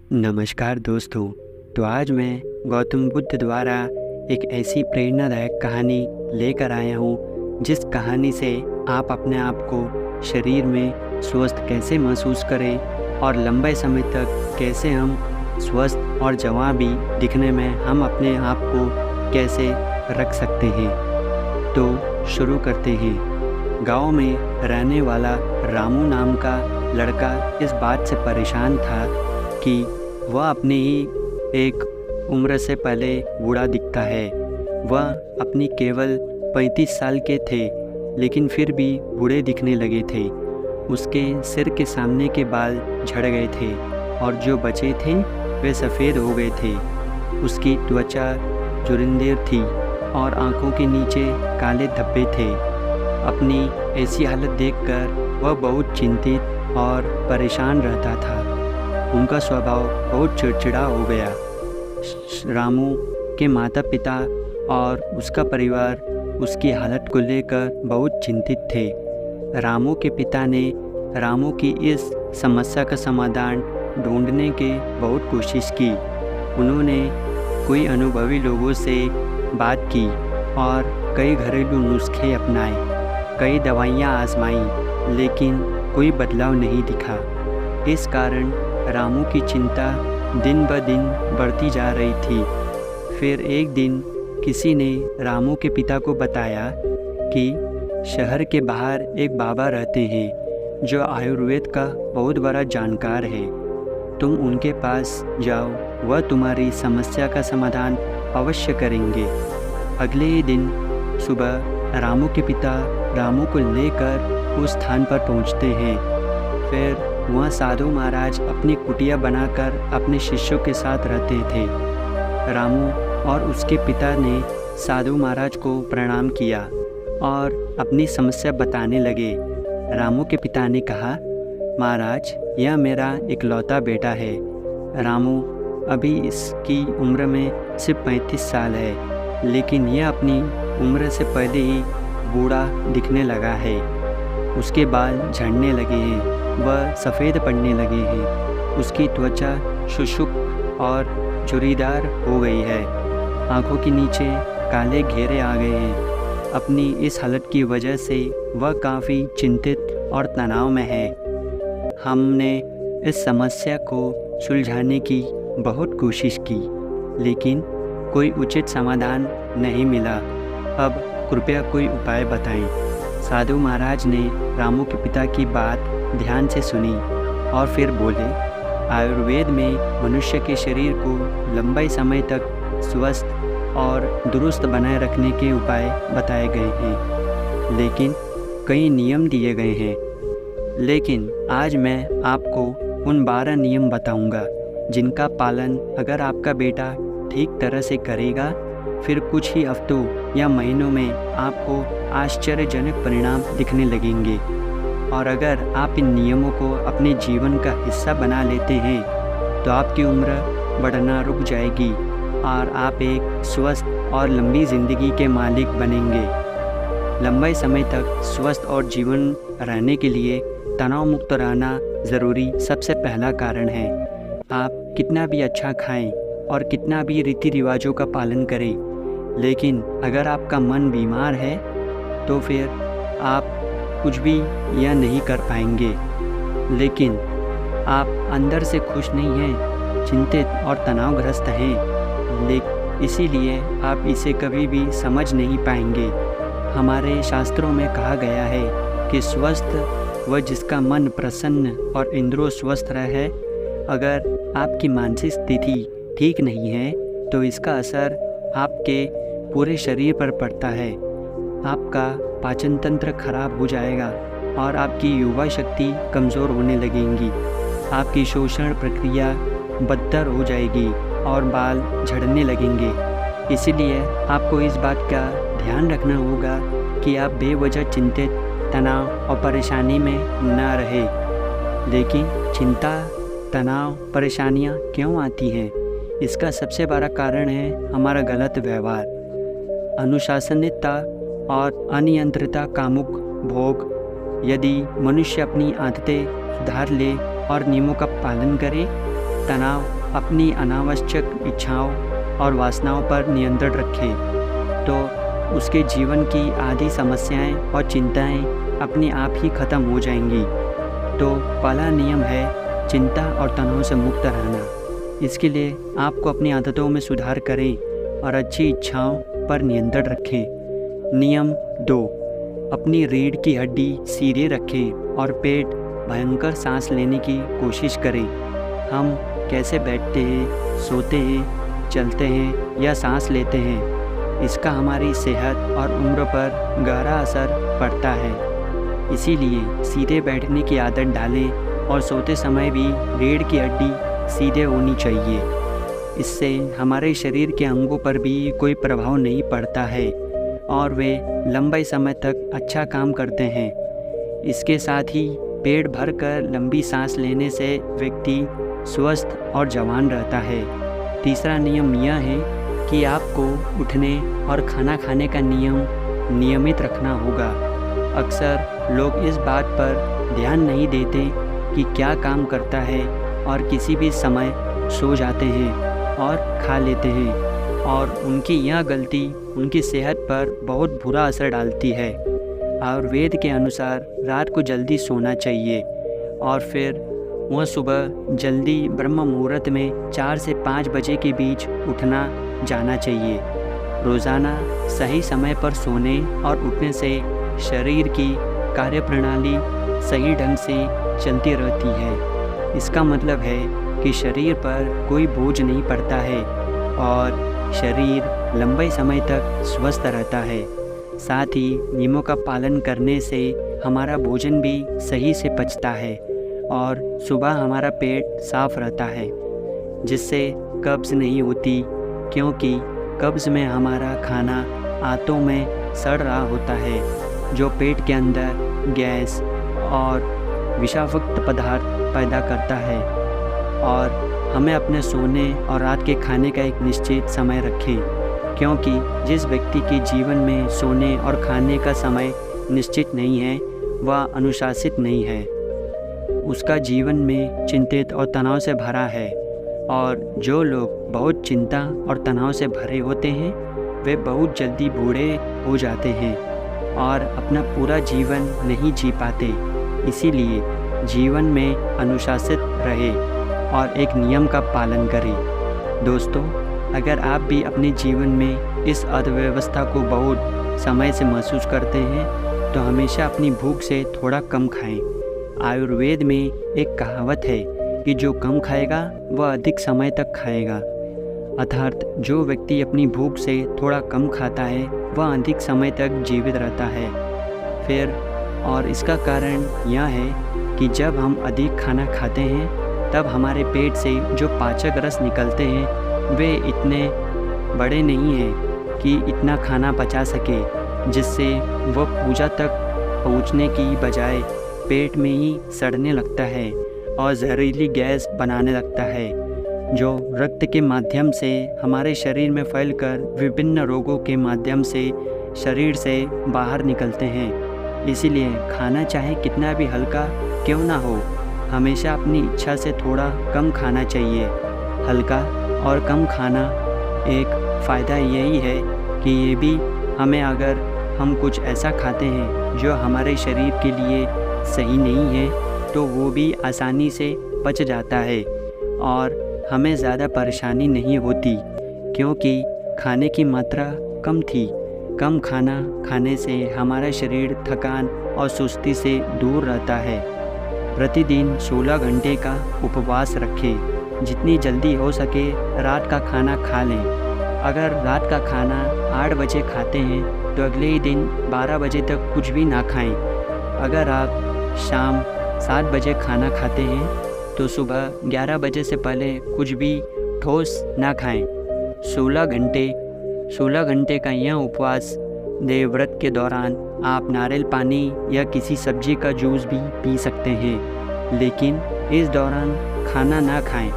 नमस्कार दोस्तों। तो आज मैं गौतम बुद्ध द्वारा एक ऐसी प्रेरणादायक कहानी लेकर आया हूँ जिस कहानी से आप अपने आप को शरीर में स्वस्थ कैसे महसूस करें और लंबे समय तक कैसे हम स्वस्थ और जवां भी दिखने में हम अपने आप को कैसे रख सकते हैं। तो शुरू करते हैं। गांव में रहने वाला रामू नाम का लड़का इस बात से परेशान था कि वह अपनी ही एक उम्र से पहले बूढ़ा दिखता है। वह अपनी केवल 35 साल के थे, लेकिन फिर भी बूढ़े दिखने लगे थे। उसके सिर के सामने के बाल झड़ गए थे और जो बचे थे वे सफ़ेद हो गए थे। उसकी त्वचा जुरिंदेर थी और आंखों के नीचे काले धब्बे थे। अपनी ऐसी हालत देखकर वह बहुत चिंतित और परेशान रहता था। उनका स्वभाव बहुत चिड़चिड़ा हो गया। रामू के माता पिता और उसका परिवार उसकी हालत को लेकर बहुत चिंतित थे। रामू के पिता ने रामू की इस समस्या का समाधान ढूंढने की बहुत कोशिश की। उन्होंने कोई अनुभवी लोगों से बात की और कई घरेलू नुस्खे अपनाए, कई दवाइयाँ आजमाई, लेकिन कोई बदलाव नहीं दिखा। इस कारण रामू की चिंता दिन ब दिन बढ़ती जा रही थी। फिर एक दिन किसी ने रामू के पिता को बताया कि शहर के बाहर एक बाबा रहते हैं जो आयुर्वेद का बहुत बड़ा जानकार है। तुम उनके पास जाओ, वह तुम्हारी समस्या का समाधान अवश्य करेंगे। अगले ही दिन सुबह रामू के पिता रामू को लेकर उस स्थान पर पहुंचते हैं। फिर वहाँ साधु महाराज अपनी कुटिया बनाकर अपने शिष्यों के साथ रहते थे। रामू और उसके पिता ने साधु महाराज को प्रणाम किया और अपनी समस्या बताने लगे। रामू के पिता ने कहा, महाराज, यह मेरा इकलौता बेटा है। रामू अभी इसकी उम्र में सिर्फ 35 साल है, लेकिन यह अपनी उम्र से पहले ही बूढ़ा दिखने लगा है। उसके बाल झड़ने लगे हैं, वह सफ़ेद पड़ने लगे हैं। उसकी त्वचा शुष्क और झुर्रीदार हो गई है। आँखों के नीचे काले घेरे आ गए हैं। अपनी इस हालत की वजह से वह काफ़ी चिंतित और तनाव में है। हमने इस समस्या को सुलझाने की बहुत कोशिश की, लेकिन कोई उचित समाधान नहीं मिला। अब कृपया कोई उपाय बताएं। साधु महाराज ने रामू के पिता की बात ध्यान से सुनी और फिर बोले, आयुर्वेद में मनुष्य के शरीर को लंबे समय तक स्वस्थ और दुरुस्त बनाए रखने के उपाय बताए गए हैं, लेकिन कई नियम दिए गए हैं। लेकिन आज मैं आपको उन 12 नियम बताऊंगा जिनका पालन अगर आपका बेटा ठीक तरह से करेगा, फिर कुछ ही हफ्तों या महीनों में आपको आश्चर्यजनक परिणाम दिखने लगेंगे। और अगर आप इन नियमों को अपने जीवन का हिस्सा बना लेते हैं तो आपकी उम्र बढ़ना रुक जाएगी और आप एक स्वस्थ और लंबी ज़िंदगी के मालिक बनेंगे। लंबे समय तक स्वस्थ और जीवन रहने के लिए तनाव मुक्त रहना ज़रूरी सबसे पहला कारण है। आप कितना भी अच्छा खाएं और कितना भी रीति रिवाजों का पालन करें, लेकिन अगर आपका मन बीमार है तो फिर आप कुछ भी यह नहीं कर पाएंगे। लेकिन आप अंदर से खुश नहीं हैं, चिंतित और तनावग्रस्त हैं, इसीलिए आप इसे कभी भी समझ नहीं पाएंगे। हमारे शास्त्रों में कहा गया है कि स्वस्थ वह जिसका मन प्रसन्न और इंद्रिय स्वस्थ रहे। अगर आपकी मानसिक स्थिति ठीक नहीं है तो इसका असर आपके पूरे शरीर पर पड़ता है। आपका पाचन तंत्र खराब हो जाएगा और आपकी युवा शक्ति कमज़ोर होने लगेंगी। आपकी शोषण प्रक्रिया बदतर हो जाएगी और बाल झड़ने लगेंगे। इसलिए आपको इस बात का ध्यान रखना होगा कि आप बेवजह चिंतित, तनाव और परेशानी में न रहे। लेकिन चिंता, तनाव, परेशानियां क्यों आती हैं? इसका सबसे बड़ा कारण है हमारा गलत व्यवहार, अनुशासनिकता और अनियंत्रित कामुक भोग। यदि मनुष्य अपनी आदतें सुधार ले और नियमों का पालन करे, तनाव अपनी अनावश्यक इच्छाओं और वासनाओं पर नियंत्रण रखे तो उसके जीवन की आधी समस्याएं और चिंताएं अपने आप ही ख़त्म हो जाएंगी। तो पहला नियम है चिंता और तनाव से मुक्त रहना। इसके लिए आपको अपनी आदतों में सुधार करें और अच्छी इच्छाओं पर नियंत्रण रखें। नियम 2, अपनी रीढ़ की हड्डी सीधे रखें और पेट भयंकर सांस लेने की कोशिश करें। हम कैसे बैठते हैं, सोते हैं, चलते हैं या सांस लेते हैं, इसका हमारी सेहत और उम्र पर गहरा असर पड़ता है। इसीलिए सीधे बैठने की आदत डालें और सोते समय भी रीढ़ की हड्डी सीधे होनी चाहिए। इससे हमारे शरीर के अंगों पर भी कोई प्रभाव नहीं पड़ता है और वे लंबे समय तक अच्छा काम करते हैं। इसके साथ ही पेट भरकर लंबी सांस लेने से व्यक्ति स्वस्थ और जवान रहता है। तीसरा नियम यह है कि आपको उठने और खाना खाने का नियम नियमित रखना होगा। अक्सर लोग इस बात पर ध्यान नहीं देते कि क्या काम करता है और किसी भी समय सो जाते हैं और खा लेते हैं और उनकी यह गलती उनकी सेहत पर बहुत बुरा असर डालती है। आयुर्वेद के अनुसार रात को जल्दी सोना चाहिए और फिर वह सुबह जल्दी ब्रह्म मुहूर्त में 4 से 5 बजे के बीच उठना जाना चाहिए। रोज़ाना सही समय पर सोने और उठने से शरीर की कार्यप्रणाली सही ढंग से चलती रहती है। इसका मतलब है कि शरीर पर कोई बोझ नहीं पड़ता है और शरीर लंबे समय तक स्वस्थ रहता है। साथ ही नियमों का पालन करने से हमारा भोजन भी सही से पचता है और सुबह हमारा पेट साफ रहता है, जिससे कब्ज़ नहीं होती, क्योंकि कब्ज़ में हमारा खाना आंतों में सड़ रहा होता है जो पेट के अंदर गैस और विषाक्त पदार्थ पैदा करता है। और हमें अपने सोने और रात के खाने का एक निश्चित समय रखें, क्योंकि जिस व्यक्ति के जीवन में सोने और खाने का समय निश्चित नहीं है वह अनुशासित नहीं है। उसका जीवन में चिंतित और तनाव से भरा है। और जो लोग बहुत चिंता और तनाव से भरे होते हैं वे बहुत जल्दी बूढ़े हो जाते हैं और अपना पूरा जीवन नहीं जी पाते। इसीलिए जीवन में अनुशासित रहे और एक नियम का पालन करें। दोस्तों, अगर आप भी अपने जीवन में इस अर्थव्यवस्था को बहुत समय से महसूस करते हैं तो हमेशा अपनी भूख से थोड़ा कम खाएं। आयुर्वेद में एक कहावत है कि जो कम खाएगा वह अधिक समय तक खाएगा। अर्थात जो व्यक्ति अपनी भूख से थोड़ा कम खाता है वह अधिक समय तक जीवित रहता है। फिर और इसका कारण यह है कि जब हम अधिक खाना खाते हैं तब हमारे पेट से जो पाचक रस निकलते हैं वे इतने बड़े नहीं हैं कि इतना खाना पचा सके, जिससे वह पूजा तक पहुंचने की बजाय पेट में ही सड़ने लगता है और जहरीली गैस बनाने लगता है, जो रक्त के माध्यम से हमारे शरीर में फैलकर विभिन्न रोगों के माध्यम से शरीर से बाहर निकलते हैं। इसीलिए खाना चाहे कितना भी हल्का क्यों ना हो, हमेशा अपनी इच्छा से थोड़ा कम खाना चाहिए। हल्का और कम खाना एक फ़ायदा यही है कि ये भी हमें अगर हम कुछ ऐसा खाते हैं जो हमारे शरीर के लिए सही नहीं है तो वो भी आसानी से पच जाता है और हमें ज़्यादा परेशानी नहीं होती, क्योंकि खाने की मात्रा कम थी। कम खाना खाने से हमारा शरीर थकान और सुस्ती से दूर रहता है। प्रतिदिन 16 घंटे का उपवास रखें। जितनी जल्दी हो सके रात का खाना खा लें। अगर रात का खाना 8 बजे खाते हैं तो अगले ही दिन 12 बजे तक कुछ भी ना खाएं। अगर आप शाम 7 बजे खाना खाते हैं तो सुबह 11 बजे से पहले कुछ भी ठोस ना खाएं। 16 घंटे का यह उपवास देवव्रत के दौरान आप नारियल पानी या किसी सब्जी का जूस भी पी सकते हैं, लेकिन इस दौरान खाना ना खाएं।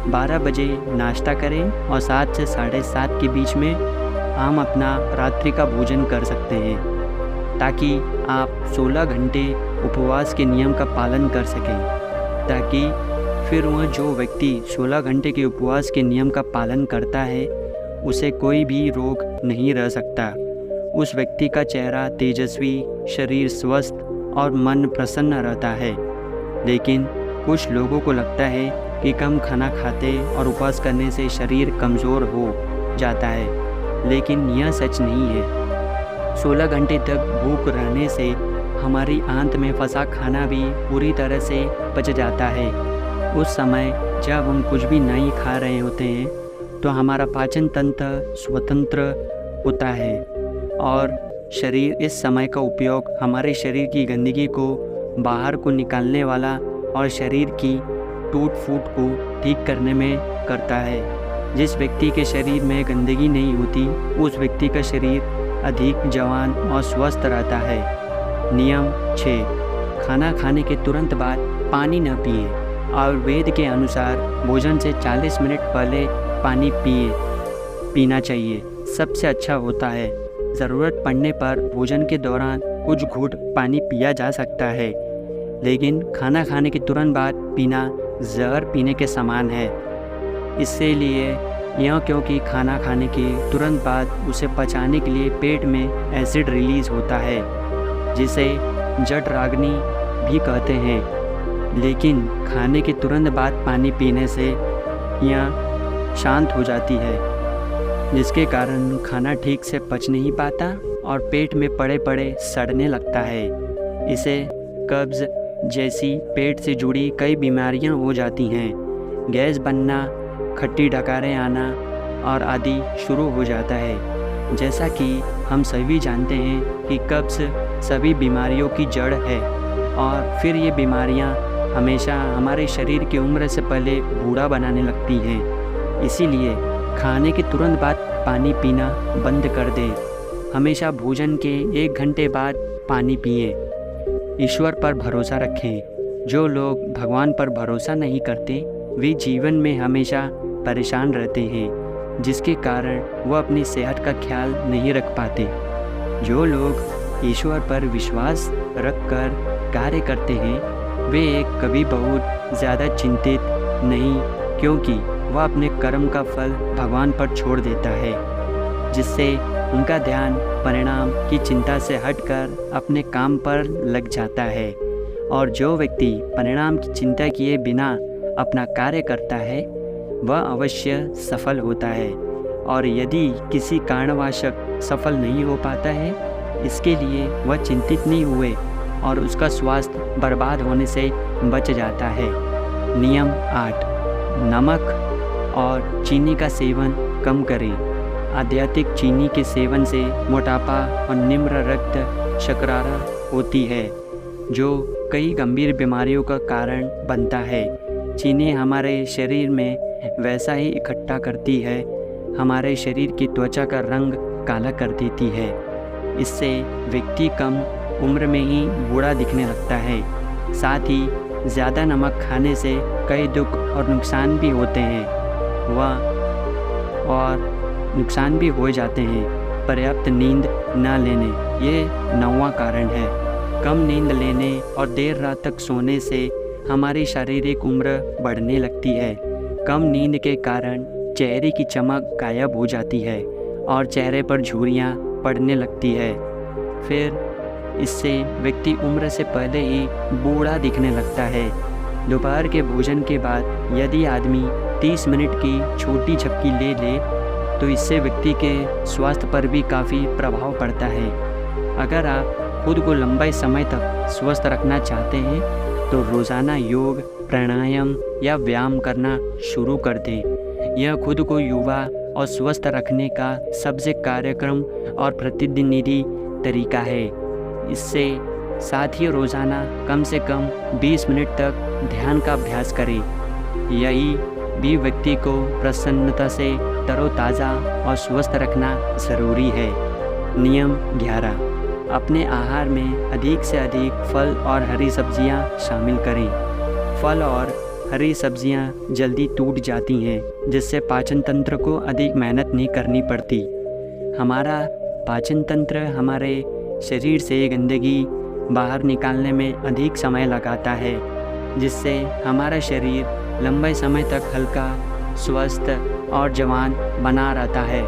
12 बजे नाश्ता करें और 7 से 7:30 के बीच में हम अपना रात्रि का भोजन कर सकते हैं, ताकि आप 16 घंटे उपवास के नियम का पालन कर सकें, ताकि फिर वह जो व्यक्ति 16 घंटे के उपवास के नियम का पालन करता है उसे कोई भी रोग नहीं रह सकता। उस व्यक्ति का चेहरा तेजस्वी, शरीर स्वस्थ और मन प्रसन्न रहता है। लेकिन कुछ लोगों को लगता है कि कम खाना खाते और उपवास करने से शरीर कमज़ोर हो जाता है, लेकिन यह सच नहीं है। 16 घंटे तक भूख रहने से हमारी आंत में फंसा खाना भी पूरी तरह से पच जाता है। उस समय जब हम कुछ भी नहीं खा रहे होते हैं तो हमारा पाचन तंत्र स्वतंत्र होता है और शरीर इस समय का उपयोग हमारे शरीर की गंदगी को बाहर को निकालने वाला और शरीर की टूट फूट को ठीक करने में करता है। जिस व्यक्ति के शरीर में गंदगी नहीं होती उस व्यक्ति का शरीर अधिक जवान और स्वस्थ रहता है। नियम 6, खाना खाने के तुरंत बाद पानी न पिए। आयुर्वेद के अनुसार भोजन से 40 मिनट पहले पानी पीना चाहिए, सबसे अच्छा होता है। ज़रूरत पड़ने पर भोजन के दौरान कुछ घूंट पानी पिया जा सकता है, लेकिन खाना खाने के तुरंत बाद पीना जहर पीने के समान है। इसलिए यह क्योंकि खाना खाने के तुरंत बाद उसे पचाने के लिए पेट में एसिड रिलीज़ होता है, जिसे जठराग्नि भी कहते हैं। लेकिन खाने के तुरंत बाद पानी पीने से यह शांत हो जाती है, जिसके कारण खाना ठीक से पच नहीं पाता और पेट में पड़े पड़े सड़ने लगता है। इसे कब्ज़ जैसी पेट से जुड़ी कई बीमारियां हो जाती हैं। गैस बनना, खट्टी डकारें आना और आदि शुरू हो जाता है। जैसा कि हम सभी जानते हैं कि कब्ज़ सभी बीमारियों की जड़ है और फिर ये बीमारियां हमेशा हमारे शरीर की उम्र से पहले बूढ़ा बनाने लगती हैं। इसीलिए खाने के तुरंत बाद पानी पीना बंद कर दें। हमेशा भोजन के 1 घंटे बाद पानी पिएं। ईश्वर पर भरोसा रखें। जो लोग भगवान पर भरोसा नहीं करते वे जीवन में हमेशा परेशान रहते हैं, जिसके कारण वह अपनी सेहत का ख्याल नहीं रख पाते। जो लोग ईश्वर पर विश्वास रखकर कार्य करते हैं वे कभी बहुत ज़्यादा चिंतित नहीं, क्योंकि वह अपने कर्म का फल भगवान पर छोड़ देता है, जिससे उनका ध्यान परिणाम की चिंता से हटकर अपने काम पर लग जाता है। और जो व्यक्ति परिणाम की चिंता किए बिना अपना कार्य करता है वह अवश्य सफल होता है। और यदि किसी कारणवश सफल नहीं हो पाता है, इसके लिए वह चिंतित नहीं हुए और उसका स्वास्थ्य बर्बाद होने से बच जाता है। नियम 8, नमक और चीनी का सेवन कम करें। अत्यधिक चीनी के सेवन से मोटापा और निम्न रक्त शर्करा होती है, जो कई गंभीर बीमारियों का कारण बनता है। चीनी हमारे शरीर में वैसा ही इकट्ठा करती है, हमारे शरीर की त्वचा का रंग काला कर देती है। इससे व्यक्ति कम उम्र में ही बूढ़ा दिखने लगता है। साथ ही ज़्यादा नमक खाने से कई दुख और नुकसान भी होते हैं नुकसान भी हो जाते हैं। पर्याप्त नींद न लेने, ये 9वां कारण है। कम नींद लेने और देर रात तक सोने से हमारी शारीरिक उम्र बढ़ने लगती है। कम नींद के कारण चेहरे की चमक गायब हो जाती है और चेहरे पर झुर्रियाँ पड़ने लगती है। फिर इससे व्यक्ति उम्र से पहले ही बूढ़ा दिखने लगता है। दोपहर के भोजन के बाद यदि आदमी 30 मिनट की छोटी झपकी ले तो इससे व्यक्ति के स्वास्थ्य पर भी काफ़ी प्रभाव पड़ता है। अगर आप खुद को लंबे समय तक स्वस्थ रखना चाहते हैं तो रोज़ाना योग, प्राणायाम या व्यायाम करना शुरू कर दें। यह खुद को युवा और स्वस्थ रखने का सबसे कार्यक्रम और प्रतिनिधि तरीका है। इससे साथ ही रोज़ाना कम से कम 20 मिनट तक ध्यान का अभ्यास करें। यही भी व्यक्ति को प्रसन्नता से तरोताज़ा और स्वस्थ रखना ज़रूरी है। नियम 11, अपने आहार में अधिक से अधिक फल और हरी सब्जियां शामिल करें। फल और हरी सब्जियां जल्दी टूट जाती हैं, जिससे पाचन तंत्र को अधिक मेहनत नहीं करनी पड़ती। हमारा पाचन तंत्र हमारे शरीर से गंदगी बाहर निकालने में अधिक समय लगाता है, जिससे हमारा शरीर लंबे समय तक हल्का, स्वस्थ और जवान बना रहता है।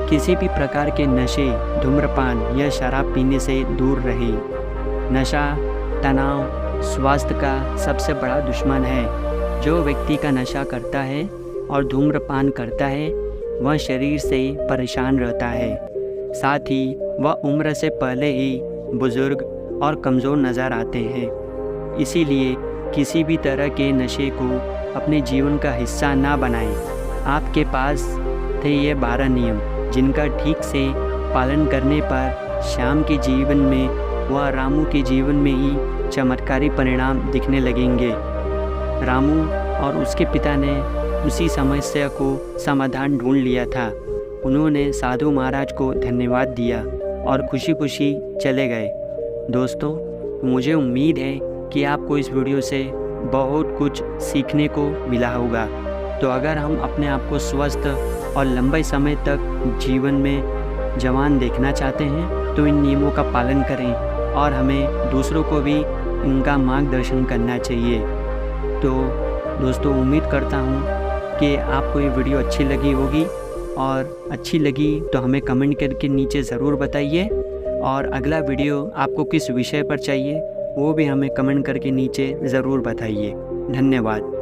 किसी भी प्रकार के नशे, धूम्रपान या शराब पीने से दूर रहें। नशा तनाव स्वास्थ्य का सबसे बड़ा दुश्मन है। जो व्यक्ति का नशा करता है और धूम्रपान करता है वह शरीर से परेशान रहता है, साथ ही वह उम्र से पहले ही बुजुर्ग और कमज़ोर नज़र आते हैं। इसीलिए किसी भी तरह के नशे को अपने जीवन का हिस्सा ना बनाएं। आपके पास थे ये 12 नियम जिनका ठीक से पालन करने पर श्याम के जीवन में व रामू के जीवन में ही चमत्कारी परिणाम दिखने लगेंगे। रामू और उसके पिता ने उसी समस्या को समाधान ढूंढ लिया था। उन्होंने साधु महाराज को धन्यवाद दिया और खुशी खुशी चले गए। दोस्तों, मुझे उम्मीद है कि आपको इस वीडियो से बहुत कुछ सीखने को मिला होगा। तो अगर हम अपने आप को स्वस्थ और लंबे समय तक जीवन में जवान देखना चाहते हैं तो इन नियमों का पालन करें और हमें दूसरों को भी इनका मार्गदर्शन करना चाहिए। तो दोस्तों, उम्मीद करता हूँ कि आपको ये वीडियो अच्छी लगी होगी, और अच्छी लगी तो हमें कमेंट करके नीचे ज़रूर बताइए, और अगला वीडियो आपको किस विषय पर चाहिए वो भी हमें कमेंट करके नीचे ज़रूर बताइए। धन्यवाद।